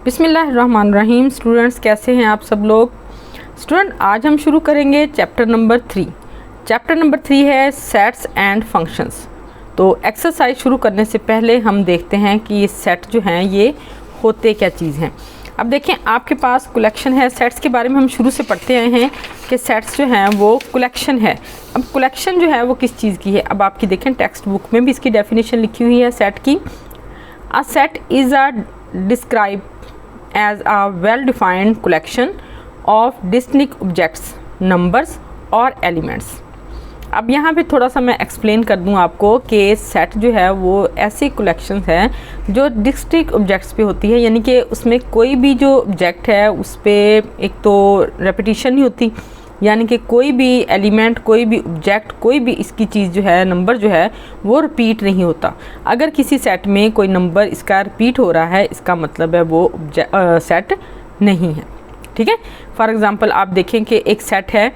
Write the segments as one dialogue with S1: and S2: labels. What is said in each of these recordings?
S1: बिस्मिल्लाहिर्रहमानिर्रहीम। स्टूडेंट्स कैसे हैं आप सब लोग। स्टूडेंट आज हम शुरू करेंगे चैप्टर नंबर 3। चैप्टर नंबर 3 है सेट्स एंड फंक्शंस। तो एक्सरसाइज शुरू करने से पहले हम देखते हैं कि ये सेट जो हैं ये होते क्या चीज़ हैं। अब देखें आपके पास कलेक्शन है। सेट्स के बारे में हम शुरू से पढ़ते आए हैं कि सेट्स जो हैं वो कलेक्शन है। अब कलेक्शन जो है वो किस चीज़ की है। अब आपकी देखें टेक्स्ट बुक में भी इसकी डेफिनेशन लिखी हुई है सेट की। A set is a describe as a well-defined collection of distinct objects, numbers और elements। अब यहाँ पे थोड़ा सा मैं एक्सप्लेन कर दूँ आपको कि सेट जो है वो ऐसी कलेक्शंस हैं जो डिस्टिंक्ट ऑब्जेक्ट्स पे होती है, यानी कि उसमें कोई भी जो ऑब्जेक्ट है उस पर एक तो रेपिटिशन नहीं होती, यानी कि कोई भी एलिमेंट, कोई भी ऑब्जेक्ट, कोई भी इसकी चीज़ जो है, नंबर जो है वो रिपीट नहीं होता। अगर किसी सेट में कोई नंबर इसका रिपीट हो रहा है इसका मतलब है वो सेट नहीं है। ठीक है। फॉर एग्ज़ाम्पल आप देखें कि एक सेट है,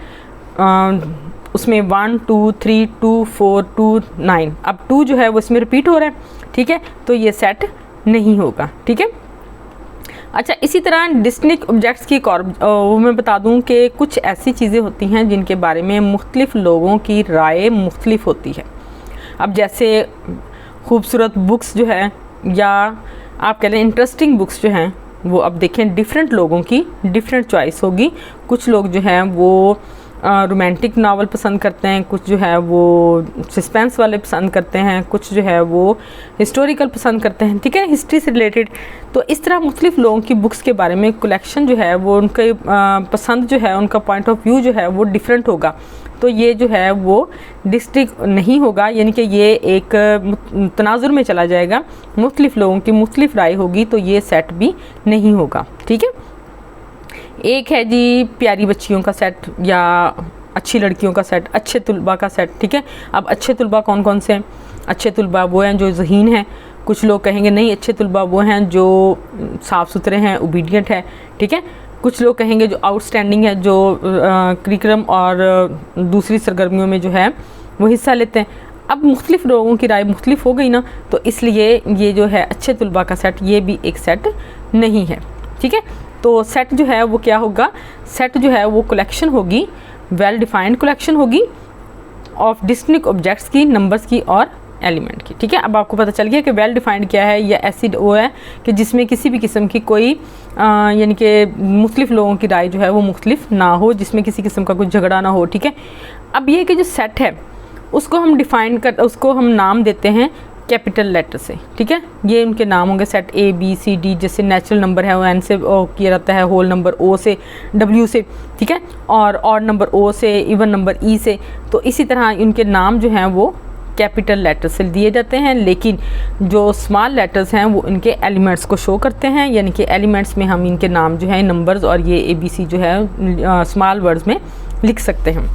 S1: उसमें 1 2 3 2 4 2 9। अब 2 जो है वो इसमें रिपीट हो रहा है। ठीक है, तो ये सेट नहीं होगा। ठीक है। अच्छा, इसी तरह डिस्टिंक्ट ऑब्जेक्ट्स की वो मैं बता दूं कि कुछ ऐसी चीज़ें होती हैं जिनके बारे में मुख्तलिफ लोगों की राय मुख्तलिफ होती है। अब जैसे खूबसूरत बुक्स जो है या आप कह लें इंटरेस्टिंग बुक्स जो हैं वो अब देखें डिफरेंट लोगों की डिफरेंट चॉइस होगी। कुछ लोग जो हैं वो रोमांटिक नावल पसंद करते हैं, कुछ जो है वो सस्पेंस वाले पसंद करते हैं, कुछ जो है वो हिस्टोरिकल पसंद करते हैं। ठीक है, हिस्ट्री से रिलेटेड। तो इस तरह मुख्तलिफ लोगों की बुक्स के बारे में कलेक्शन जो है वो उनके पसंद जो है, उनका पॉइंट ऑफ व्यू जो है वो डिफरेंट होगा। तो ये जो है वो डिस्ट्रिक्ट नहीं होगा, यानी कि ये एक तनाजुर में चला जाएगा। मुख्तलिफ लोगों की मुख्तलिफ राय होगी तो ये सेट भी नहीं होगा। ठीक है। एक है जी प्यारी बच्चियों का सेट या अच्छी लड़कियों का सेट, अच्छे तुलबा का सेट। ठीक है। अब अच्छे तुलबा कौन कौन से हैं। अच्छे तुलबा वो हैं जो ज़हीन हैं। कुछ लोग कहेंगे नहीं, अच्छे तुलबा वो हैं जो साफ़ सुथरे हैं, ओबीडियंट है। ठीक है। कुछ लोग कहेंगे जो आउटस्टैंडिंग है, जो करिकुलम और दूसरी सरगर्मियों में जो है वो हिस्सा लेते हैं। अब मुख्तलिफ लोगों की राय मुख्तलिफ हो गई ना, तो इसलिए ये जो है अच्छे तुलबा का सेट ये भी एक सेट नहीं है। ठीक है। तो सेट जो है वो क्या होगा, सेट जो है वो कलेक्शन होगी, वेल डिफाइंड कलेक्शन होगी ऑफ डिस्टिंक्ट ऑब्जेक्ट्स की, नंबर्स की और एलिमेंट की। ठीक है। अब आपको पता चल गया कि वेल डिफाइंड क्या है। या ऐसी वो है कि जिसमें किसी भी किस्म की कोई यानी कि मुख्तलिफ लोगों की राय जो है वो मुख्तलिफ ना हो, जिसमें किसी किस्म का कोई झगड़ा ना हो। ठीक है। अब ये कि जो सेट है उसको हम डिफ़ाइन कर, उसको हम नाम देते हैं कैपिटल लेटर से। ठीक है। ये उनके नाम होंगे set A B C D। जैसे नेचुरल नंबर है वो N से किया जाता है, होल नंबर O से, W से। ठीक है। और ऑड नंबर O से, इवन नंबर E से। तो इसी तरह इनके नाम जो हैं वो कैपिटल लेटर से दिए जाते हैं, लेकिन जो स्मॉल लेटर्स हैं वो इनके एलिमेंट्स को शो करते हैं, यानी कि एलिमेंट्स में हम इनके नाम जो है नंबर्स और ये ABC जो है स्मॉल वर्ड्स में लिख सकते हैं।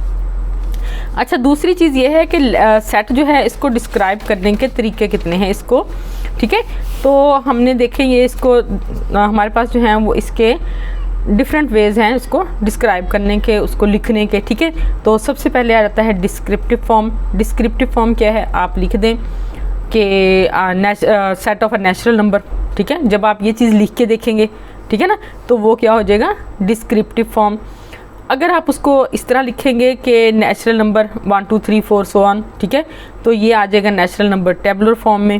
S1: अच्छा, दूसरी चीज़ ये है कि सेट जो है इसको डिस्क्राइब करने के तरीके कितने हैं इसको। ठीक है। तो हमने देखे ये इसको हमारे पास जो है वो इसके डिफरेंट वेज़ हैं इसको डिस्क्राइब करने के, उसको लिखने के। ठीक है। तो सबसे पहले आ जाता है डिस्क्रिप्टिव फॉर्म। डिस्क्रिप्टिव फॉर्म क्या है, आप लिख दें कि set of a natural number. ठीक है। जब आप ये चीज़ लिख के देखेंगे, ठीक है ना, तो वो क्या हो जाएगा डिस्क्रिप्टिव फॉर्म। अगर आप उसको इस तरह लिखेंगे कि नेचुरल नंबर 1 2 3 4 सो ऑन, ठीक है, तो ये आ जाएगा नेचुरल नंबर टेबुलर फॉर्म में।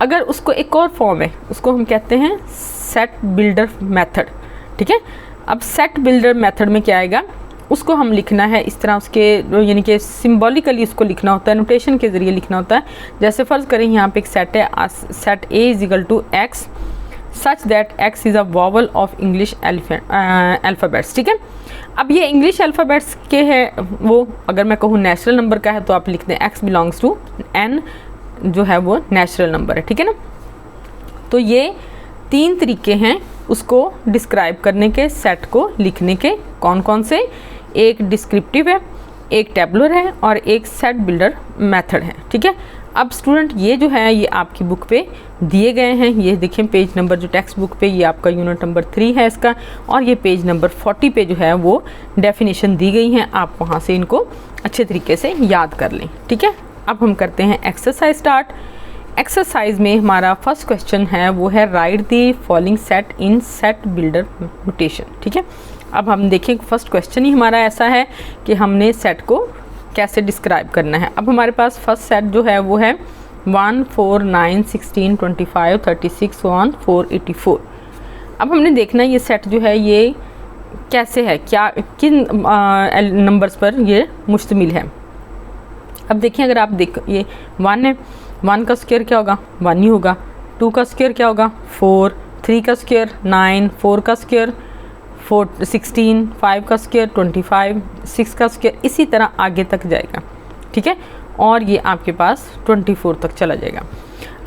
S1: अगर उसको एक और फॉर्म है, उसको हम कहते हैं सेट बिल्डर मेथड। ठीक है। अब सेट बिल्डर मेथड में क्या आएगा, उसको हम लिखना है इस तरह, उसके यानी कि सिम्बॉलिकली उसको लिखना होता है, नोटेशन के ज़रिए लिखना होता है। जैसे फ़र्ज़ करें यहाँ पे एक सेट है, set A is equal to X such that X is a vowel of English alphabets. ठीक है। अब ये इंग्लिश अल्फ़ाबेट्स के हैं, वो अगर मैं कहूँ नेचुरल नंबर का है तो आप लिख दें X बिलोंग्स टू N जो है वो नेचुरल नंबर है। ठीक है ना। तो ये 3 तरीके हैं उसको डिस्क्राइब करने के, सेट को लिखने के। कौन कौन से, एक डिस्क्रिप्टिव है, एक टेबुलर है और एक सेट बिल्डर मेथड है। ठीक है। अब स्टूडेंट ये जो है ये आपकी बुक पे दिए गए हैं। ये देखें पेज नंबर जो टेक्स्ट बुक पे, ये आपका यूनिट नंबर 3 है इसका, और ये पेज नंबर 40 पे जो है वो डेफिनेशन दी गई हैं। आप वहाँ से इनको अच्छे तरीके से याद कर लें। ठीक है। अब हम करते हैं एक्सरसाइज स्टार्ट। एक्सरसाइज में हमारा फर्स्ट क्वेश्चन है वो है right the following set in set builder notation. ठीक है, अब हम देखें फर्स्ट क्वेश्चन ही हमारा ऐसा है कि हमने सेट को कैसे डिस्क्राइब करना है। अब हमारे पास फर्स्ट सेट जो है वो है 1 4 9 16 25 36 1 484। अब हमने देखना है ये सेट जो है ये कैसे है, क्या किन नंबर्स पर ये मुश्तमिल है। अब देखिए, अगर आप देख ये 1 है, 1 का स्क्वायर क्या होगा 1 ही होगा, 2 का स्क्वायर क्या होगा 4, 3 का स्क्वायर 9, 4 का स्क्वायर 16, 5 का स्क्वायर 25, 6 का स्क्वायर, इसी तरह आगे तक जाएगा। ठीक है, और ये आपके पास 24 तक चला जाएगा।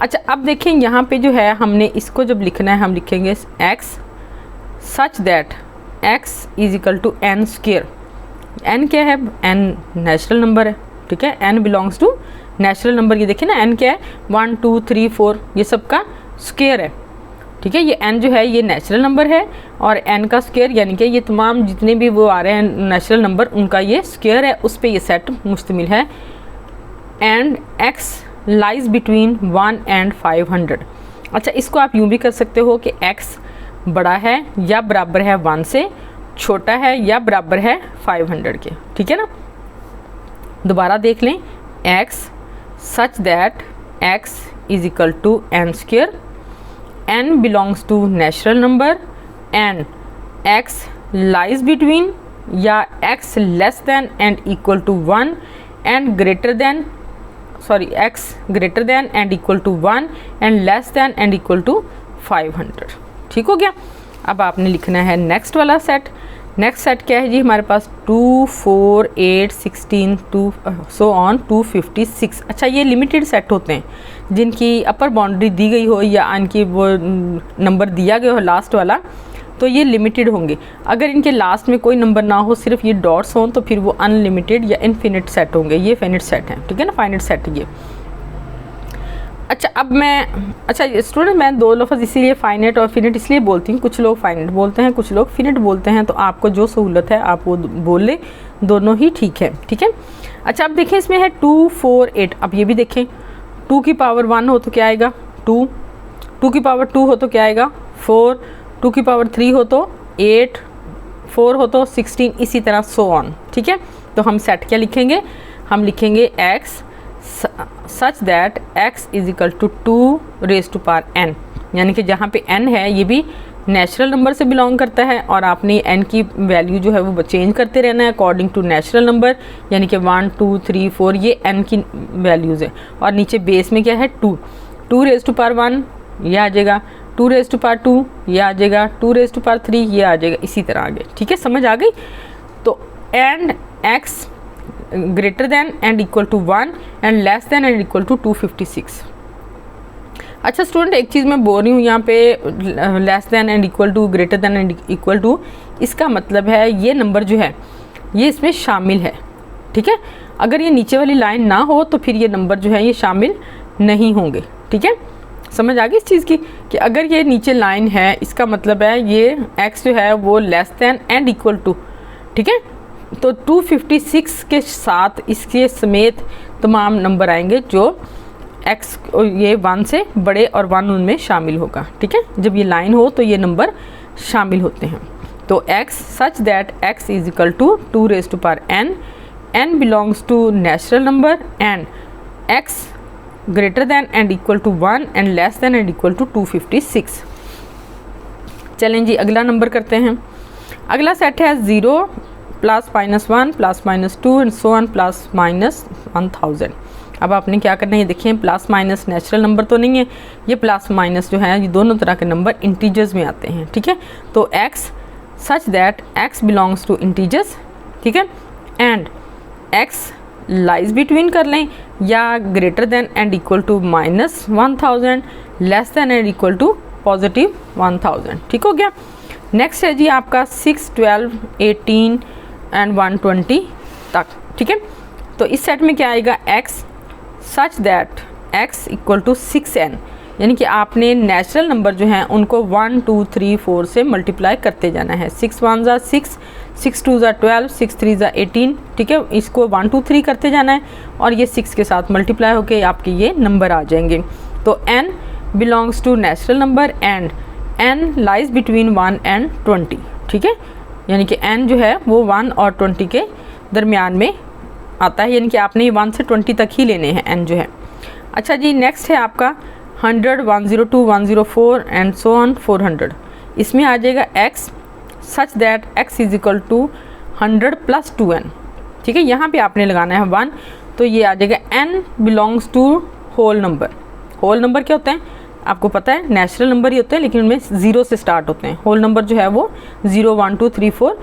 S1: अच्छा, अब देखें यहाँ पे जो है हमने इसको जब लिखना है हम लिखेंगे x such that x is equal to n square. n क्या है, n नेचुरल नंबर है। ठीक है, n belongs to natural number. ये देखिए ना n क्या है 1 2 3 4 ये सब का स्क्वायर है। ठीक है, ये n जो है ये नेचुरल नंबर है और n का स्क्वायर यानी कि ये तमाम जितने भी वो आ रहे हैं नेचुरल नंबर उनका ये स्क्वायर है, उस पर ये सेट मुश्तमिल है। And x lies between 1 and 500। अच्छा, इसको आप यूँ भी कर सकते हो कि x बड़ा है या बराबर है 1 से, छोटा है या बराबर है 500 के। ठीक है ना, दोबारा देख लें, x such that x is equal to n square, n belongs to natural number and x lies between या x less than and equal to 1 एंड greater than x greater than and equal to 1 and less than and equal to 500। ठीक हो गया। अब आपने लिखना है next वाला सेट। नेक्स्ट सेट क्या है जी, हमारे पास 2 4 8 16 2 सो ऑन 256। अच्छा, ये लिमिटेड सेट होते हैं जिनकी अपर बाउंड्री दी गई हो या इनकी वो नंबर दिया गया हो लास्ट वाला, तो ये लिमिटेड होंगे। अगर इनके लास्ट में कोई नंबर ना हो, सिर्फ ये डॉट्स हों, तो फिर वो अनलिमिटेड या इनफिनिट सेट होंगे। ये फाइनिट सेट है। ठीक है ना, फाइनिट सेट ये। अच्छा, अब स्टूडेंट मैं दो लफ्ज़ इसीलिए फाइनेट और फिनिट इसलिए बोलती हूँ, कुछ लोग फाइनेट बोलते हैं कुछ लोग फिनिट बोलते हैं, तो आपको जो सहूलत है आप वो बोल लें, दोनों ही ठीक है। ठीक है, अच्छा अब देखें इसमें है 2 4 8। अब ये भी देखें, 2 की पावर 1 हो तो क्या आएगा 2, 2 की पावर 2 हो तो क्या आएगा 4, 2 की पावर 3 हो तो 8, 4 हो तो 16, इसी तरह सो ऑन। ठीक है, तो हम सेट क्या लिखेंगे, हम लिखेंगे x such that x is equal to 2 raise to power n, यानी कि जहाँ पे n है ये भी नेचुरल नंबर से बिलोंग करता है और आपने n की वैल्यू जो है वो चेंज करते रहना है अकॉर्डिंग टू नेचुरल नंबर, यानी कि 1 2 3 4 ये n की वैल्यूज़ है। और नीचे बेस में क्या है 2 रेज़ टू पावर 1 ये आ जाएगा, 2 रेज़ टू पावर 2 ये आ जाएगा, 2 रेज़ टू पावर 3 ये आ जाएगा, इसी तरह आगे। ठीक है, समझ आ गई। तो and x greater than and equal to 1 and less than and equal to 256। अच्छा स्टूडेंट, एक चीज़ मैं बोल रही हूँ यहाँ पे less than and equal to, greater than and equal to, इसका मतलब है ये नंबर जो है ये इसमें शामिल है। ठीक है, अगर ये नीचे वाली लाइन ना हो तो फिर ये नंबर जो है ये शामिल नहीं होंगे। ठीक है, समझ आ गई इस चीज़ की कि अगर ये नीचे लाइन है इसका मतलब है ये x जो है वो less than and equal to, ठीक है, तो 256 के साथ इसके समेत तमाम नंबर आएंगे जो x ये 1 से बड़े और 1 उनमें शामिल होगा। ठीक है, जब ये लाइन हो तो ये नंबर शामिल होते हैं। तो x such that x is equal to 2 raise to power n, n belongs to natural number and x greater than and equal to 1 and less than and equal to 256। चलें जी, अगला number करते हैं। अगला set है 0 plus minus 1 plus minus 2 and so on plus minus 1000। अब आपने क्या करना है, ये देखिए प्लस माइनस नेचुरल नंबर तो नहीं है, ये प्लस माइनस जो है ये दोनों तरह के नंबर इंटीजर्स में आते हैं। ठीक है, तो x such that x belongs to integers, ठीक है, एंड x लाइज बिटवीन कर लें या greater than and equal to minus 1000, less than and equal to positive 1000। ठीक हो गया। नेक्स्ट है जी आपका 6 12 18 एंड 120 तक। ठीक है, तो इस सेट में क्या आएगा, x such that x equal to 6n, यानी कि आपने नेचुरल नंबर जो हैं उनको 1 2 3 4 से मल्टीप्लाई करते जाना है। 6 1 ज़ा 6, 6 2 ज़ा 12, 6 3 ज़ा 18। ठीक है, इसको 1 2 3 करते जाना है और ये 6 के साथ मल्टीप्लाई होके आपके ये नंबर आ जाएंगे। तो n belongs to natural number and n lies between 1 and 20, ठीक है, यानी कि n जो है वो 1 और 20 के दरमियान में आता है, यानी कि आपने 1 से 20 तक ही लेने हैं n जो है। अच्छा जी, नेक्स्ट है आपका 100, 102, 104 एंड सो ऑन 400। इसमें आ जाएगा x such that x is equal to 100 plus 2n, ठीक है, यहाँ पे आपने लगाना है 1, तो ये आ जाएगा n belongs to whole number. Whole number क्या होते हैं आपको पता है, नेचुरल नंबर ही होते हैं लेकिन उनमें 0 से स्टार्ट होते हैं। होल नंबर जो है वो 0, 1, 2, 3, 4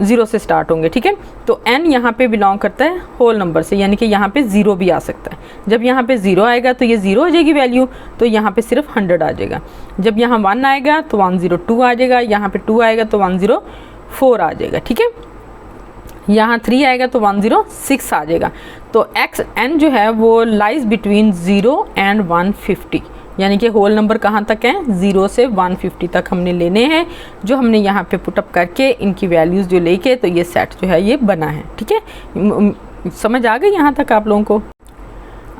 S1: 0 से स्टार्ट होंगे, ठीक है। तो n यहाँ पे बिलोंग करता है होल नंबर से, यानी कि यहाँ पे 0 भी आ सकता है। जब यहाँ पे 0 आएगा तो ये 0 हो जाएगी वैल्यू, तो यहाँ पे सिर्फ 100 आ जाएगा। जब यहाँ 1 आएगा तो 102 आ जाएगा, यहाँ पे 2 आएगा तो 104 आ जाएगा, ठीक है। यहाँ 3 आएगा तो 106 आ जाएगा। तो n जो है वो लाइज बिटवीन 0 एंड 150, यानी कि होल नंबर कहाँ तक है, 0 से 150 तक हमने लेने हैं, जो हमने यहाँ पे पुटअप करके इनकी वैल्यूज़ जो लेके तो ये सेट जो है ये बना है, ठीक है। समझ आ गई यहाँ तक आप लोगों को।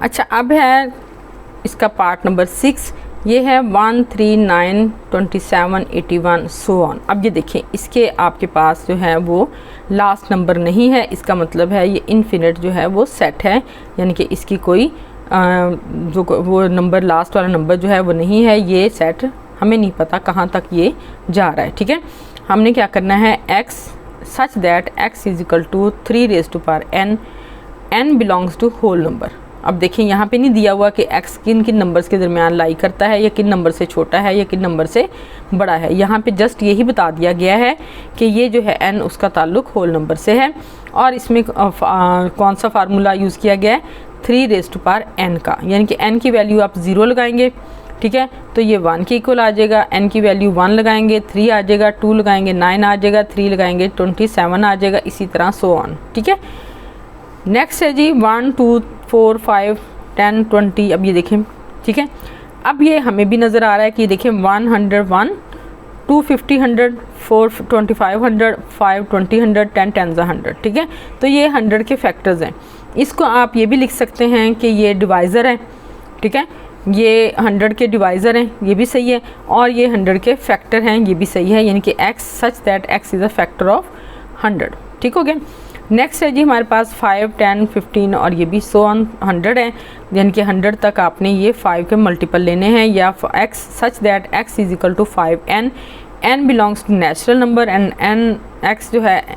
S1: अच्छा, अब है इसका पार्ट नंबर 6, ये है 1, 3, 9, 27, 81 सो ऑन। अब ये देखिए, इसके आपके पास जो है वो लास्ट नंबर नहीं है, इसका मतलब है ये इन्फिनिट जो है वो सेट है, यानी कि इसकी कोई जो वो नंबर लास्ट वाला नंबर जो है वो नहीं है। ये सेट हमें नहीं पता कहाँ तक ये जा रहा है, ठीक है। हमने क्या करना है, x such that x is equal to 3 raise to power n, n belongs to whole number. अब देखिए यहाँ पे नहीं दिया हुआ कि x किन किन नंबर्स के दरमियान लाई करता है, या किन नंबर से छोटा है या किन नंबर से बड़ा है। यहाँ पे जस्ट यही बता दिया गया है कि ये जो है n उसका ताल्लुक होल नंबर से है, और इसमें कौन सा फार्मूला यूज़ किया गया है, 3 रेज़ टू पावर n का, यानी कि n की वैल्यू आप 0 लगाएंगे, ठीक है, तो ये 1 के इक्वल आ जाएगा। n की वैल्यू 1 लगाएंगे 3 आ जाएगा, 2 लगाएंगे 9 आ जाएगा, 3 लगाएंगे 27 आ जाएगा, इसी तरह सो ऑन, ठीक है। नेक्स्ट है जी 1, 2, 4, 5, 10, 20। अब ये देखें, ठीक है, अब ये हमें भी नज़र आ रहा है कि देखें 101, 250, 100, 4, 25, 100, 5, 20, 100, 10 10 100, ठीक है। तो ये 100 के फैक्टर्स हैं। इसको आप ये भी लिख सकते हैं कि ये डिवाइज़र है, ठीक है, ये 100 के डिवाइज़र हैं, ये भी सही है, और ये 100 के फैक्टर हैं, ये भी सही है, यानी कि x such that x is a factor of 100, ठीक हो गया। नेक्स्ट है जी हमारे पास 5, 10, 15 और ये भी सो ऑन 100 है, यानी कि 100 तक आपने ये 5 के मल्टीपल लेने हैं, या x such that x is equal to 5n, n belongs to natural number and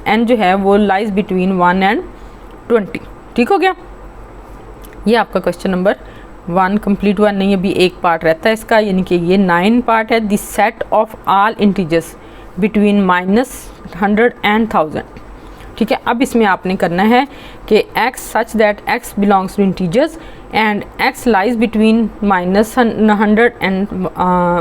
S1: n जो है वो लाइज बिटवीन 1 एंड 20, ठीक हो गया। ये आपका क्वेश्चन नंबर 1 कंप्लीट हुआ, नहीं अभी एक पार्ट रहता है इसका, यानी कि ये 9 पार्ट है। This set of all integers between -100 and 1000, ठीक है। अब इसमें आपने करना है कि x such that x belongs to integers and x lies between -100 and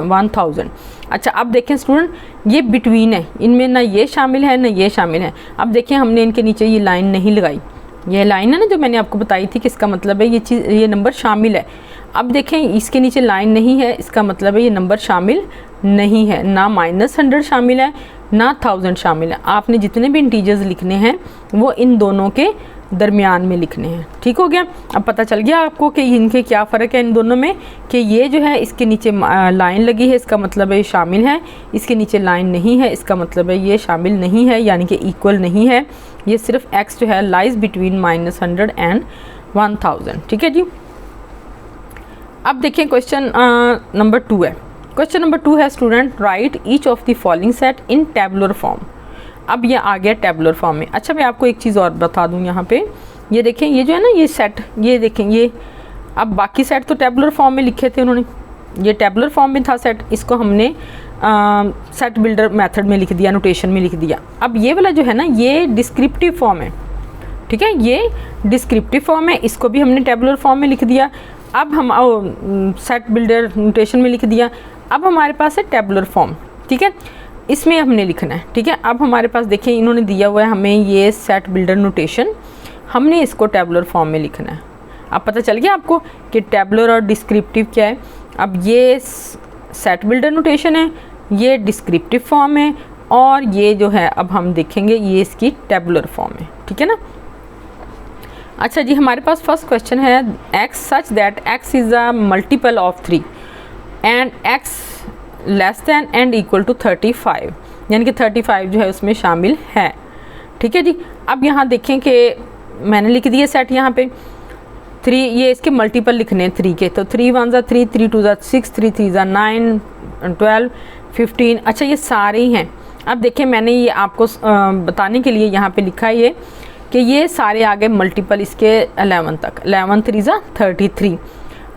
S1: 1000। अच्छा, अब देखें स्टूडेंट, ये बिटवीन है, इनमें ना ये शामिल है ना ये शामिल है। अब देखें हमने इनके नीचे ये लाइन नहीं लगाई, ये लाइन है ना जो मैंने आपको बताई थी कि इसका मतलब है ये नंबर शामिल है। अब देखें इसके नीचे लाइन नहीं है, इसका मतलब है ये नंबर शामिल नहीं है, ना -100 शामिल है ना 1000 शामिल है। आपने जितने भी इंटीजर्स लिखने हैं वो इन दोनों के दरमियान में लिखने हैं, ठीक हो गया। अब पता चल गया आपको कि इनके क्या फ़र्क है इन दोनों में, कि ये जो है इसके नीचे लाइन लगी है, इसका मतलब है ये शामिल है, इसके नीचे लाइन नहीं है, इसका मतलब है ये शामिल नहीं है, यानी कि इक्वल नहीं है। ये सिर्फ x जो है लाइज बिटवीन -100 एंड 1000, ठीक है जी। अब देखें क्वेश्चन नंबर 2 है। क्वेश्चन नंबर 2 है student right each of the following set in tabular form. अब ये आ गया टेबुलर फॉर्म में। अच्छा, मैं आपको एक चीज़ और बता दूं, यहाँ पे ये देखें, ये जो है ना ये सेट, ये देखें, ये अब बाकी सेट तो टेबुलर फॉर्म में लिखे थे उन्होंने, ये टेबुलर फॉर्म में था सेट, इसको हमने सेट बिल्डर मेथड में लिख दिया, नोटेशन में लिख दिया। अब ये वाला जो है ना ये डिस्क्रिप्टिव फॉर्म है, ठीक है, ये डिस्क्रिप्टिव फॉर्म है, इसको भी हमने टेबुलर फॉर्म में लिख दिया। अब हम सेट बिल्डर नोटेशन में लिख दिया। अब हमारे पास है टेबुलर फॉर्म, ठीक है, इसमें हमने लिखना है, ठीक है। अब हमारे पास देखिए इन्होंने दिया हुआ है हमें ये सेट बिल्डर नोटेशन, हमने इसको टेबुलर फॉर्म में लिखना है। अब पता चल गया आपको कि टेबुलर और डिस्क्रिप्टिव क्या है। अब ये सेट बिल्डर नोटेशन है, ये डिस्क्रिप्टिव फॉर्म है, और ये जो है अब हम देखेंगे ये इसकी टेबुलर फॉर्म है, ठीक है ना। अच्छा जी, हमारे पास फर्स्ट क्वेश्चन है x such that x is a multiple of 3 and x less than and equal to 35, यानी कि 35 जो है उसमें शामिल है। ठीक है जी। अब यहाँ देखें कि मैंने लिख दिया सेट यहाँ पे 3, ये इसके मल्टीपल लिखने हैं 3 के, तो 3 1 ज़ा 3, 3 2 ज़ा 6, 3 3 ज़ा 9, 12, 15। अच्छा, ये सारे ही हैं। अब देखिए मैंने ये आपको बताने के लिए यहाँ पे लिखा है ये कि ये सारे आ गए मल्टीपल इसके 11 तक, 11 3 ज़ा 33।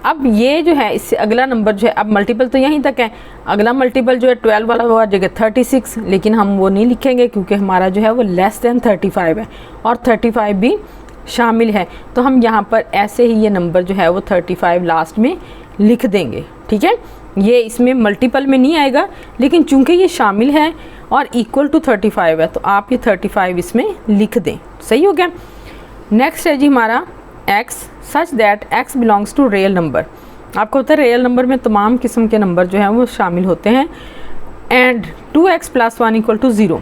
S1: अब ये जो है इससे अगला नंबर जो है, अब मल्टीपल तो यहीं तक है, अगला मल्टीपल जो है 12 वाला वो आ जाएगा 36, लेकिन हम वो नहीं लिखेंगे क्योंकि हमारा जो है वो लेस दैन 35 है और 35 भी शामिल है। तो हम यहाँ पर ऐसे ही ये नंबर जो है वो 35 लास्ट में लिख देंगे। ठीक है, ये इसमें मल्टीपल में नहीं आएगा, लेकिन चूंकि ये शामिल है और इक्वल टू 35 है तो आप ये 35 इसमें लिख दें। सही हो गया। नेक्स्ट है जी हमारा x such that x belongs to real number. आपको पता है रियल नंबर में तमाम किस्म के नंबर जो हैं वो शामिल होते हैं। And 2x + 1 = 0।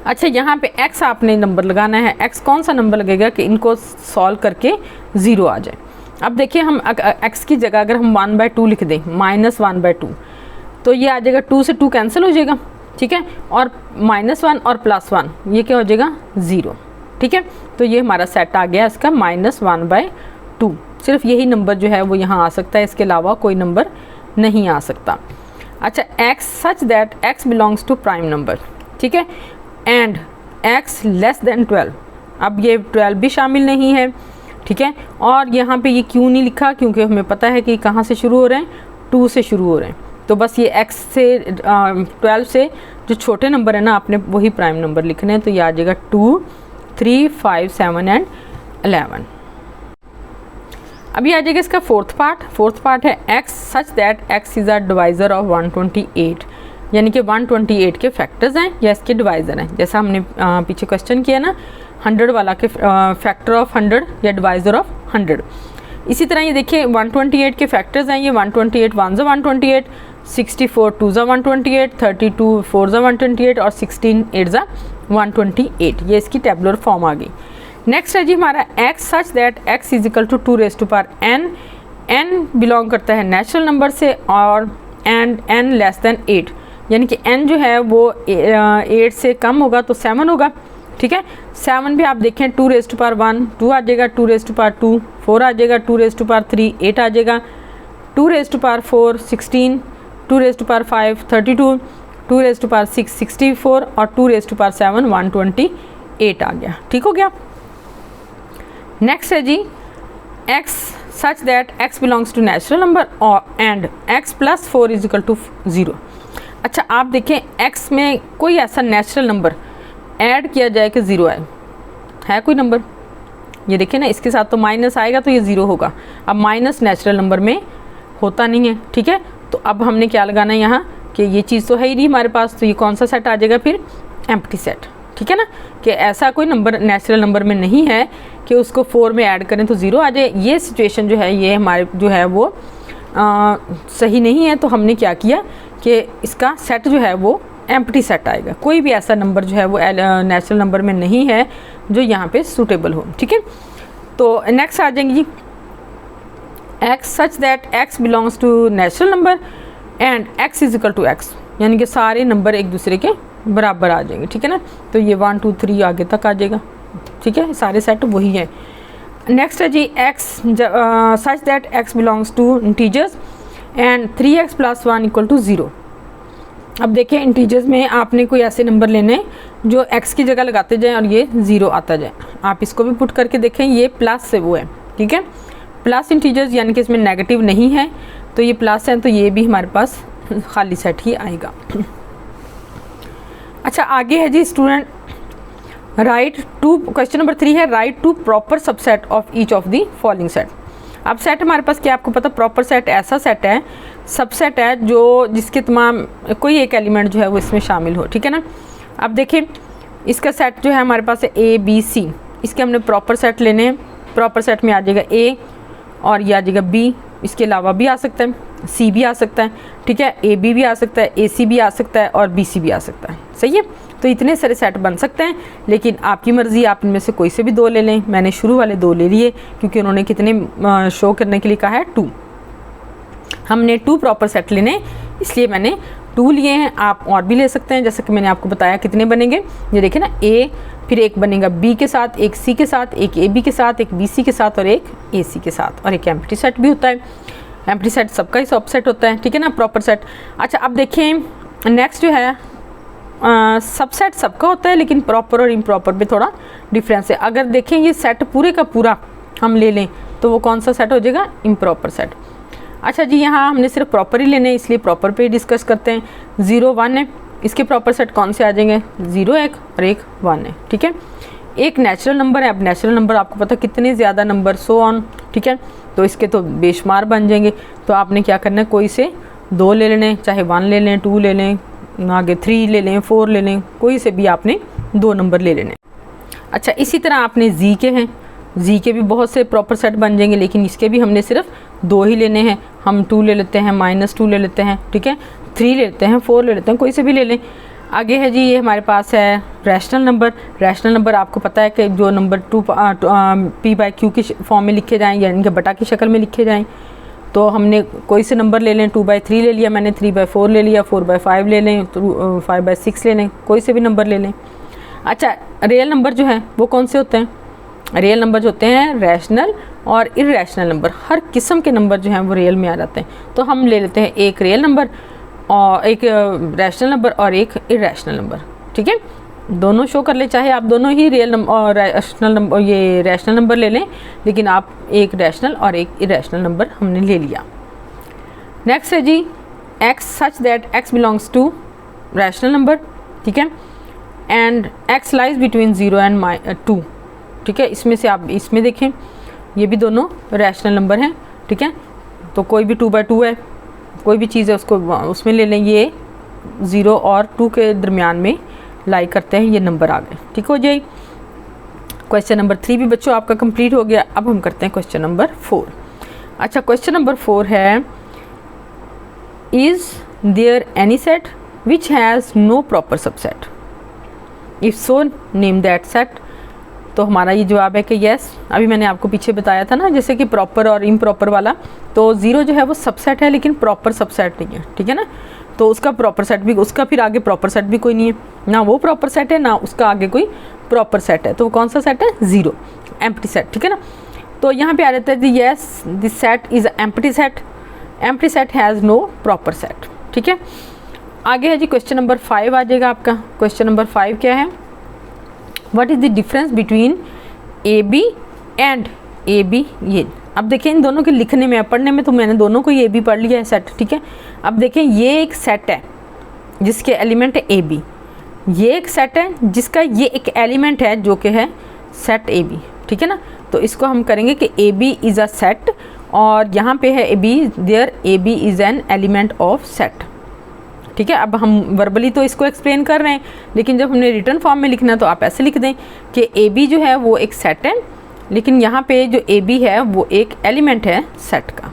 S1: अच्छा, यहाँ पे x आपने नंबर लगाना है। x कौन सा नंबर लगेगा कि इनको सॉल्व करके 0 आ जाए। अब देखिए हम x की जगह अगर हम 1/2 लिख दें, -1/2, तो ये आ जाएगा 2 से 2 कैंसिल हो जाएगा। ठीक है, और -1 और +1 ये क्या हो जाएगा 0। ठीक है, तो ये हमारा सेट आ गया इसका -1/2। सिर्फ यही नंबर जो है वो यहाँ आ सकता है, इसके अलावा कोई नंबर नहीं आ सकता। अच्छा, x such that x belongs to prime number. ठीक है, एंड x लेस दैन 12। अब ये 12 भी शामिल नहीं है। ठीक है, और यहाँ पे ये क्यों नहीं लिखा, क्योंकि हमें पता है कि कहाँ से शुरू हो रहे हैं, 2 से शुरू हो रहे हैं। तो बस ये x से 12 से जो छोटे नंबर है ना, आपने वही प्राइम नंबर लिखने हैं। तो ये आ जाएगा 2, 3, 5, 7 एंड 11। अभी आ जाएगा इसका फोर्थ पार्ट है x such that x is a divisor of 128, यानी कि 128 के फैक्टर्स हैं या इसके डिवाइज़र हैं। जैसा हमने पीछे क्वेश्चन किया ना 100 वाला के फैक्टर ऑफ 100 या डिवाइज़र ऑफ 100। इसी तरह ये देखिए 128 के फैक्टर्स हैं। ये 128 1 ज़ा 128, 64 2 ज़ा 128, 32 4 ज़ा 128 और 16 8 ज़ा 128। ये इसकी टेबुलर फॉर्म आ गई। नेक्स्ट है जी हमारा x such that x = 2n। n belong करता है नेचुरल नंबर से और एंड n लेस दैन 8, यानी कि n जो है वो 8 से कम होगा तो 7 होगा। ठीक है, 7 भी आप देखें 2^1 2 आ जाएगा, 2^2 4 आ जाएगा, 2^3 8 आ जाएगा, 2^4 16, 2^5 32, 2^6 64 और 2^7 128 आ गया। ठीक हो गया। नेक्स्ट है जी x such that x belongs to natural number और एंड x + 4 = 0। अच्छा, आप देखें x में कोई ऐसा नेचुरल नंबर ऐड किया जाए कि 0 आए, है कोई नंबर? ये देखिए ना, इसके साथ तो माइनस आएगा तो ये 0 होगा। अब माइनस नेचुरल नंबर में होता नहीं है। ठीक है, तो अब हमने क्या लगाना है यहाँ कि ये चीज़ तो है ही नहीं हमारे पास, तो ये कौन सा सेट आ जाएगा फिर? Empty set. ठीक है ना, कि ऐसा कोई नंबर नेचुरल नंबर में नहीं है कि उसको 4 में ऐड करें तो 0 आ जाए। ये सिचुएशन जो है ये हमारे जो है वो सही नहीं है। तो हमने क्या किया कि इसका सेट जो है वो एम्प्टी सेट आएगा। कोई भी ऐसा नंबर जो है वो नेचुरल नंबर में नहीं है जो यहाँ पे सूटेबल हो। ठीक है, तो नेक्स्ट आ जाएंगे जी x such that x belongs to natural number and x = x, यानी कि सारे नंबर एक दूसरे के बराबर आ जाएंगे। ठीक है ना, तो ये 1 2 3 आगे तक आ जाएगा। ठीक है, सारे सेट वही है। नेक्स्ट है जी x such that x belongs to integers and 3x + 1 = 0। अब देखिए इंटीजर्स में आपने कोई ऐसे नंबर लेने जो x की जगह लगाते जाएं और ये 0 आता जाए। आप इसको भी पुट करके देखें, ये प्लस से वो है। ठीक है, प्लस इंटीजर्स यानी कि इसमें नेगेटिव नहीं है, तो ये प्लस है, तो ये भी हमारे पास खाली सेट ही आएगा। अच्छा, आगे है जी student write two, question number 3 है write two proper subset of each of the following set. अब सेट हमारे पास क्या, आपको पता प्रॉपर सेट ऐसा सेट है, सबसेट है जो जिसके तमाम कोई एक एलिमेंट जो है वो इसमें शामिल हो। ठीक है ना, अब देखिए इसका सेट जो है हमारे पास है A B C, इसके हमने प्रॉपर सेट लेने हैं। प्रॉपर सेट में आ जाएगा A और ये आ जाएगा B, इसके अलावा भी आ सकता है, C भी आ सकता है। ठीक है, AB भी आ सकता है, AC भी आ सकता है और BC भी आ सकता है। सही है। तो इतने सारे सेट बन सकते हैं, लेकिन आपकी मर्ज़ी, आप इनमें से कोई से भी 2 ले लें। मैंने शुरू वाले 2 ले लिए क्योंकि उन्होंने कितने शो करने के लिए कहा है 2। हमने 2 प्रॉपर सेट लेने, इसलिए मैंने 2 लिए हैं। आप और भी ले सकते हैं, जैसे कि मैंने आपको बताया कितने बनेंगे। ये देखिए ना, ए, फिर एक बनेगा बी के साथ, एक सी के साथ, एक ए बी के साथ, एक बी सी के साथ और एक ए सी के साथ, और एक एम्प्टी सेट भी होता है। एम्प्टी सेट सबका ही सब सेट होता है, ठीक है ना, प्रॉपर सेट। अच्छा, अब देखें नेक्स्ट जो है सबसेट सबका होता है, लेकिन प्रॉपर और इम्प्रॉपर में थोड़ा डिफरेंस है। अगर देखें ये सेट पूरे का पूरा हम ले लें तो वो कौन सा सेट हो जाएगा, इम्प्रॉपर सेट। अच्छा जी, यहाँ हमने सिर्फ प्रॉपर ही लेने हैं, इसलिए प्रॉपर पे ही डिस्कस करते हैं। 0 1 है, इसके प्रॉपर सेट कौन से आ जाएंगे, 0 1 और 1 1 है, ठीक है। एक नेचुरल नंबर है, अब नेचुरल नंबर आपको पता कितने ज़्यादा नंबर, सो ऑन, ठीक है, तो इसके तो बेशुमार बन जाएंगे। तो आपने क्या करना है, कोई से 2 ले लेने, चाहे 1 ले लें, 2 ले लें, आगे 3 ले लें, 4 ले लें, कोई से भी आपने 2 नंबर ले लेने। अच्छा, इसी तरह आपने जी के हैं, जी के भी बहुत से प्रॉपर सेट बन जाएंगे, लेकिन इसके भी हमने सिर्फ 2 ही लेने हैं। हम 2 ले लेते हैं, -2 ले लेते हैं, ठीक है, 3 ले लेते हैं, 4 ले लेते हैं, कोई से भी ले लें। आगे है जी, ये हमारे पास है रैशनल नंबर। रैशनल नंबर आपको पता है कि जो नंबर P/Q की फॉर्म में लिखे जाएँ, यानी कि बटा की शक्ल में लिखे जाएँ। तो हमने कोई से नंबर ले लें, 2/3 ले लिया मैंने, 3/4 ले लिया, 4/5 ले लें, 5/6 ले लें, कोई से भी नंबर ले लें। अच्छा, रियल नंबर जो है वो कौन से होते हैं, रियल नंबर जो होते हैं रैशनल और इर्रेशनल नंबर, हर किस्म के नंबर जो हैं वो रियल में आ जाते हैं। तो हम ले लेते हैं एक रियल नंबर और एक रैशनल नंबर और एक इर्रेशनल नंबर, ठीक है, दोनों शो कर ले, चाहे आप दोनों ही रियल नंबर और रैशनल नंबर, ये रैशनल नंबर ले लें, लेकिन आप एक रैशनल और एक इर्रेशनल नंबर हमने ले लिया। नेक्स्ट है जी x such that x belongs to rational number, ठीक है, and x lies between 0 and 2, ठीक है। इसमें से आप इसमें देखें, ये भी दोनों रैशनल नंबर हैं, ठीक है। तो कोई भी 2/2 है, कोई भी चीज़ है उसको उसमें ले लें, ये 0 और 2 के दरमियान में लाई करते हैं, ये नंबर आ गए, ठीक हो जाए। क्वेश्चन नंबर 3 भी बच्चों आपका कंप्लीट हो गया। अब हम करते हैं क्वेश्चन नंबर 4। अच्छा, क्वेश्चन नंबर 4 है, is there any set which has no proper subset, if so name that set. तो हमारा ये जवाब है कि यस। अभी मैंने आपको पीछे बताया था ना, जैसे कि प्रॉपर और इम्प्रॉपर वाला, तो 0 जो है वो सबसेट है, लेकिन प्रॉपर सबसेट नहीं है, ठीक है ना। तो उसका प्रॉपर सेट भी, उसका फिर आगे प्रॉपर सेट भी कोई नहीं है, ना वो प्रॉपर सेट है ना उसका आगे कोई प्रॉपर सेट है। तो वो कौन सा सेट है, 0, एम्प्टी सेट, ठीक है ना। तो यहाँ पे आ जाता है yes this set is empty set, empty set has no proper set, ठीक है। आगे है जी क्वेश्चन नंबर 5 आ जाएगा आपका। क्वेश्चन नंबर 5 क्या है, what is the difference between AB and AB। ये अब देखें इन दोनों के लिखने में, पढ़ने में तो मैंने दोनों को ये AB पढ़ लिया है सेट, ठीक है। अब देखें ये एक सेट है जिसके एलिमेंट है AB, ये एक सेट है जिसका ये एक एलिमेंट है जो कि है सेट AB, ठीक है ना। तो इसको हम करेंगे कि AB इज़ अ सेट, और यहाँ पे है AB, there AB is an element of set, ठीक है। अब हम वर्बली तो इसको एक्सप्लेन कर रहे हैं, लेकिन जब हमने रिटर्न फॉर्म में लिखना है तो आप ऐसे लिख दें कि AB जो है वो एक सेट है, लेकिन यहाँ पे जो AB है वो एक एलिमेंट है सेट का।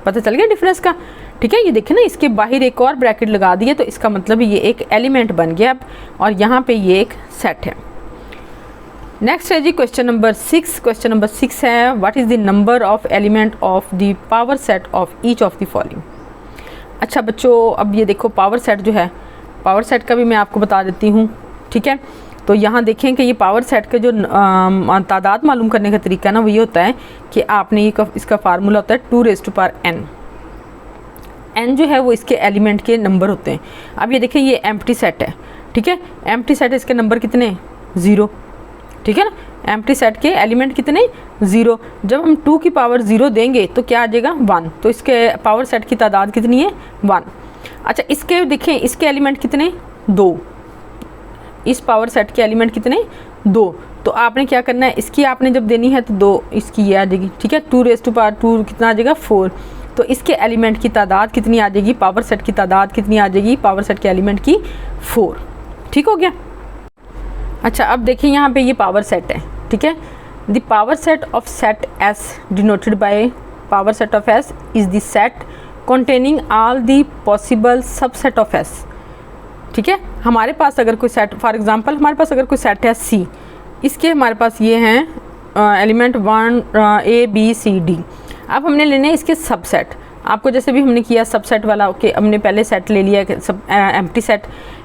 S1: पता चल गया डिफरेंस का, ठीक है। ये देखें ना, इसके बाहर एक और ब्रैकेट लगा दिए, तो इसका मतलब ये एक एलिमेंट बन गया अब, और यहाँ पे ये एक सेट है। नेक्स्ट है जी क्वेश्चन नंबर 6। क्वेश्चन नंबर 6 है, what is the number of element of the power set of each of the following. अच्छा बच्चों, अब ये देखो पावर सेट जो है, पावर सेट का भी मैं आपको बता देती हूँ, ठीक है। तो यहाँ देखें कि ये पावर सेट का जो तादाद मालूम करने का तरीका ना वो ये होता है कि आपने ये इसका फार्मूला होता है 2n। n जो है वो इसके एलिमेंट के नंबर होते हैं। अब ये देखें ये एम्प्टी सेट है, ठीक है। एम्प्टी सेट इसके नंबर कितने, 0, ठीक है ना। एम्प्टी सेट के एलिमेंट कितने, 0। जब हम 2 की पावर 0 देंगे तो क्या आ जाएगा, 1। तो इसके पावर सेट की तादाद कितनी है, 1। अच्छा, इसके देखें इसके एलिमेंट कितने, 2। इस पावर सेट के एलिमेंट कितने, 2। तो आपने क्या करना है, इसकी आपने जब देनी है तो 2 इसकी ये आ जाएगी, ठीक है। 2 कितना आ जाएगा, 4। तो इसके एलिमेंट की तादाद कितनी आ जाएगी, पावर सेट की तादाद कितनी आ जाएगी, पावर सेट के एलिमेंट की 4, ठीक हो गया। अच्छा, अब देखिए यहाँ पे ये पावर सेट है, ठीक है। The power set of set S denoted by power set of S is the set containing all the possible subset of S। ठीक है। हमारे पास अगर कोई सेट, फॉर एग्जांपल हमारे पास अगर कोई सेट है सी, इसके हमारे पास ये हैं element 1 A B C D। अब हमने लेने हैं इसके सबसेट। आपको जैसे भी हमने किया सबसेट वाला, ओके, हमने पहले सेट ले लिया सब एम्प्टी सेट।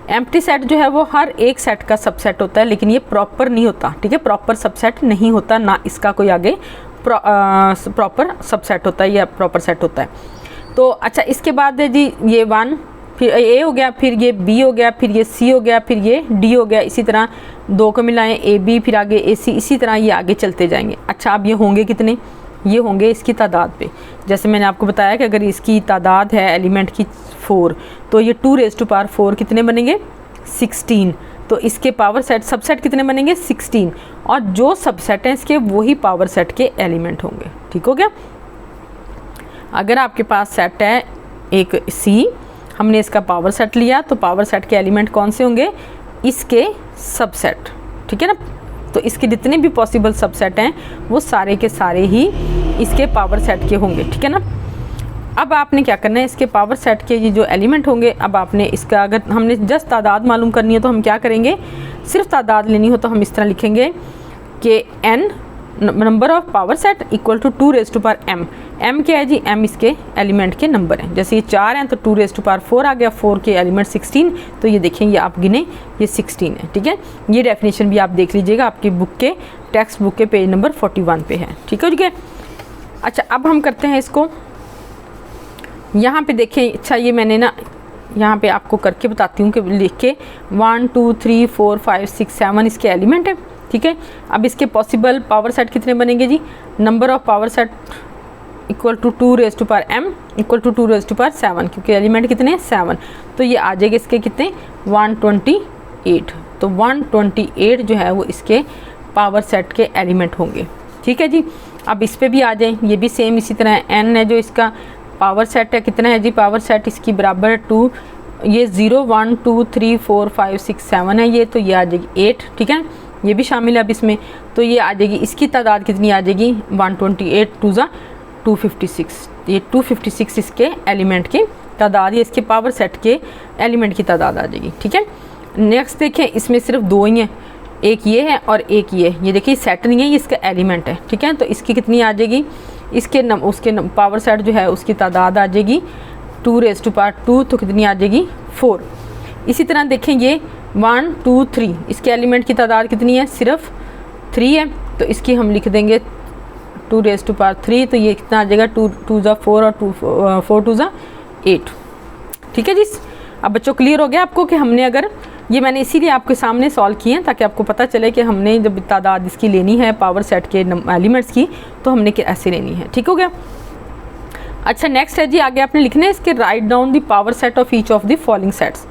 S1: एम्प्टी सेट जो है वो हर एक सेट का सबसेट होता है, लेकिन ये प्रॉपर नहीं होता, ठीक है, प्रॉपर सबसेट नहीं होता, ना इसका कोई आगे प्रॉपर सबसेट होता है या प्रॉपर सेट होता है। तो अच्छा, इसके बाद है जी ये 1, फिर A हो गया, फिर ये B हो गया, फिर ये C हो गया, फिर ये D हो गया। इसी तरह 2 को मिलाएं AB, फिर आगे AC, इसी तरह ये आगे चलते जाएंगे। अच्छा, अब ये होंगे कितने? ये होंगे इसकी तादाद पे। जैसे मैंने आपको बताया कि अगर इसकी तादाद है एलिमेंट की 4, तो ये 2⁴ कितने बनेंगे? 16। तो इसके पावर सेट सबसेट कितने बनेंगे? 16। और जो सबसेट हैं इसके वही पावर सेट के एलिमेंट होंगे। ठीक हो गया। अगर आपके पास सेट है एक C, हमने इसका पावर सेट लिया, तो पावर सेट के एलिमेंट कौन से होंगे? इसके सबसेट, ठीक है ना। तो इसके जितने भी पॉसिबल सबसेट हैं वो सारे के सारे ही इसके पावर सेट के होंगे, ठीक है ना। अब आपने क्या करना है, इसके पावर सेट के ये जो एलिमेंट होंगे, अब आपने इसका, अगर हमने जस्ट तादाद मालूम करनी है तो हम क्या करेंगे, सिर्फ तादाद लेनी हो तो हम इस तरह लिखेंगे कि n number of power set equal to 2⁻m। m क्या है जी? m इसके एलिमेंट के नंबर हैं। जैसे ये 4 हैं तो 2⁴ आ गया, 4 के एलिमेंट 16, तो ये देखें, ये आप गिने, ये 16 है, ठीक है। ये डेफिनेशन भी आप देख लीजिएगा, आपकी बुक के टेक्स्ट बुक के पेज नंबर 41 पे है, ठीक है, ठीक है। अच्छा, अब हम करते हैं इसको, यहाँ पे देखें। अच्छा, ये मैंने ना यहाँ पे आपको करके बताती हूँ कि लिख के 1 2 3 4 5 6 7 इसके एलिमेंट है, ठीक है। अब इसके पॉसिबल पावर सेट कितने बनेंगे जी? Number of power set equal to 2⁻m equal to 2⁻7, क्योंकि एलिमेंट कितने हैं? 7। तो ये आ जाएगा इसके कितने? 128। तो 128 जो है वो इसके पावर सेट के एलिमेंट होंगे, ठीक है जी। अब इस पर भी आ जाएं, ये भी सेम इसी तरह n है जो इसका पावर सेट है। कितना है जी? पावर सेट इसकी बराबर है 2, ये 0 1 2 3 4 5 6 7 है ये, तो ये आ जाएगी 8, ठीक है। ये भी शामिल है अब इसमें, तो ये आ जाएगी, इसकी तादाद कितनी आ जाएगी? 128 2 ज़ा 256। ये 256 इसके एलिमेंट की तादाद, ये इसके पावर सेट के एलिमेंट की तादाद आ जाएगी, ठीक है। नेक्स्ट देखें, इसमें सिर्फ 2 ही हैं, एक ये है और एक ये देखिए सेट नहीं है, ये इसका एलिमेंट है, ठीक है। तो इसकी कितनी आ जाएगी? इसके उसके पावर सेट जो है उसकी तादाद आ जाएगी 2⁻2, तो कितनी आ जाएगी? 4। इसी तरह देखें, ये 1 2 3 इसके एलिमेंट की तादाद कितनी है? सिर्फ 3 है, तो इसकी हम लिख देंगे 2⁻3, तो ये कितना आ जाएगा? 2 2 ज़ा 4 और 4 2 ज़ा 8, ठीक है जी। अब बच्चों क्लियर हो गया आपको कि हमने, अगर ये मैंने इसीलिए आपके सामने सॉल्व किए हैं ताकि आपको पता चले कि हमने जब तादाद इसकी लेनी है पावर सेट के एलिमेंट्स की, तो हमने ऐसे लेनी है, ठीक हो गया। अच्छा, नेक्स्ट है जी, आगे आपने लिखना है इसके write down the power set of each of the following sets.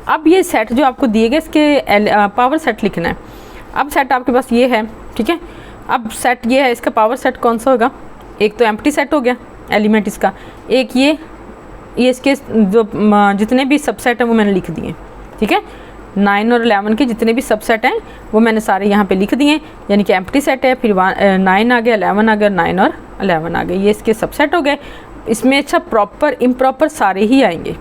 S1: अब ये सेट जो आपको दिए गए इसके पावर सेट लिखना है। अब सेट आपके पास ये है, ठीक है। अब सेट ये है, इसका पावर सेट कौन सा होगा? एक तो एम्प्टी सेट हो गया एलिमेंट इसका, एक ये इसके जो जितने भी सबसेट हैं वो मैंने लिख दिए, ठीक है। 9 और 11 के जितने भी सबसेट हैं वो मैंने सारे यहाँ पे लिख दिए, यानी कि एम्प्टी सेट है, फिर 9 आ गया, 11 आ गया, 9 और 11 आ गए, ये इसके सबसेट हो गए। इसमें अच्छा प्रॉपर इम्प्रॉपर सारे ही आएंगे,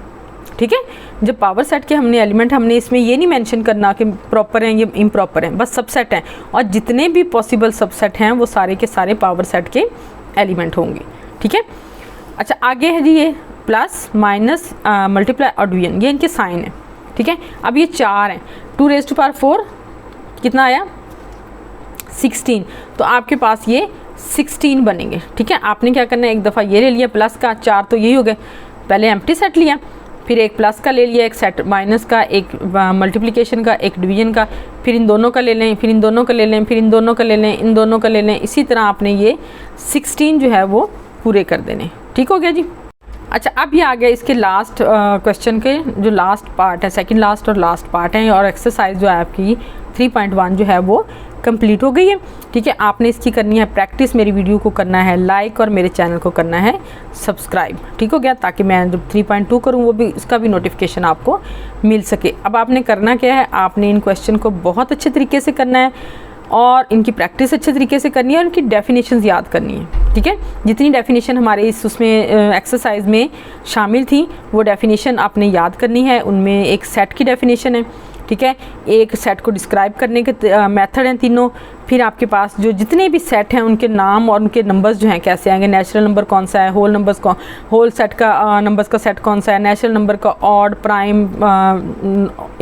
S1: ठीक है। जब पावर सेट के हमने एलिमेंट, हमने इसमें ये नहीं मेंशन करना कि प्रॉपर हैं ये इम्प्रॉपर हैं, बस सबसेट हैं, और जितने भी पॉसिबल सबसेट हैं वो सारे के सारे पावर सेट के एलिमेंट होंगे, ठीक है। अच्छा, आगे है जी ये प्लस माइनस मल्टीप्लाई और डिवीजन, ये इनके साइन है, ठीक है। अब ये 4 हैं, 2⁻4 कितना आया? 16। तो आपके पास ये 16 बनेंगे, ठीक है। आपने क्या करना है, एक दफ़ा ये ले लिया प्लस का, 4 तो यही हो गए, पहले एम्प्टी सेट लिया, फिर एक प्लस का ले लिया, एक सेट माइनस का, एक मल्टीप्लिकेशन का, एक डिवीजन का, फिर इन दोनों का ले लें, फिर इन दोनों का ले लें, फिर इन दोनों का ले लें, इन दोनों का ले लें। इसी तरह आपने ये 16 जो है वो पूरे कर देने, ठीक हो गया जी। अच्छा, अब ये आ गया इसके लास्ट क्वेश्चन के जो लास्ट पार्ट है, सेकंड लास्ट और लास्ट पार्ट है, और एक्सरसाइज जो है आपकी 3.1 जो है वो कंप्लीट हो गई है, ठीक है। आपने इसकी करनी है प्रैक्टिस, मेरी वीडियो को करना है लाइक और मेरे चैनल को करना है सब्सक्राइब, ठीक हो गया, ताकि मैं जब 3.2 करूँ वो भी इसका भी नोटिफिकेशन आपको मिल सके। अब आपने करना क्या है, आपने इन क्वेश्चन को बहुत अच्छे तरीके से करना है, और इनकी प्रैक्टिस अच्छे तरीके से करनी है और इनकी डेफिनेशंस याद करनी है। ठीक है, जितनी डेफिनेशन हमारे इस उसमें एक्सरसाइज में शामिल थी वो डेफिनेशन आपने याद करनी है। उनमें एक सेट की डेफिनेशन है, ठीक है, एक सेट को डिस्क्राइब करने के मेथड हैं तीनों। फिर आपके पास जो जितने भी सेट हैं उनके नाम और उनके नंबर्स जो हैं कैसे आएंगे, नेचुरल नंबर कौन सा है, होल सेट का नंबर्स का सेट कौन सा है, नेचुरल नंबर का ऑड, प्राइम,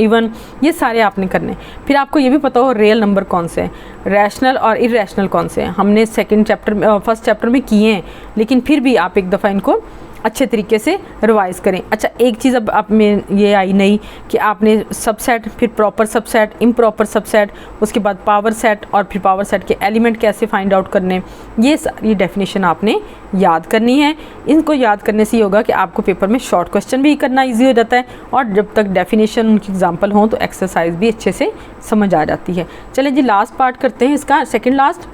S1: इवन, ये सारे आपने करने। फिर आपको ये भी पता हो रियल नंबर कौन से हैं, रैशनल और इरेशनल कौन से हैं। हमने फर्स्ट चैप्टर में किए हैं, लेकिन फिर भी आप एक दफ़ा इनको अच्छे तरीके से रिवाइज करें। अच्छा, एक चीज़ अब आप में ये आई नहीं कि आपने सबसेट, फिर प्रॉपर सबसेट, इम्प्रॉपर सबसेट, उसके बाद पावर सेट और फिर पावर सेट के एलिमेंट कैसे फाइंड आउट करने, ये सारी डेफिनेशन आपने याद करनी है। इनको याद करने से ये होगा कि आपको पेपर में शॉर्ट क्वेश्चन भी करना ईजी हो जाता है और जब तक डेफिनेशन उनकी एग्जाम्पल हों तो एक्सरसाइज भी अच्छे से समझ आ जाती है। चले जी लास्ट पार्ट करते हैं इसका, सेकेंड लास्ट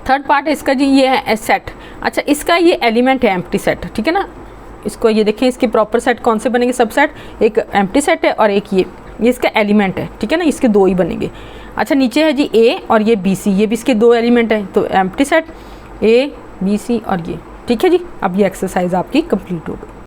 S1: थर्ड पार्ट है इसका जी, ये है सेट। अच्छा, इसका ये एलिमेंट है एम्प्टी सेट, ठीक है ना। इसको ये देखें, इसके प्रॉपर सेट कौन से बनेंगे, सबसेट, एक एम्प्टी सेट है और एक ये इसका एलिमेंट है, ठीक है ना, इसके दो ही बनेंगे। अच्छा, नीचे है जी ए और ये बी सी, ये भी इसके दो एलिमेंट है, तो empty set A B C और ये, ठीक है जी। अब ये एक्सरसाइज आपकी कंप्लीट हो गई।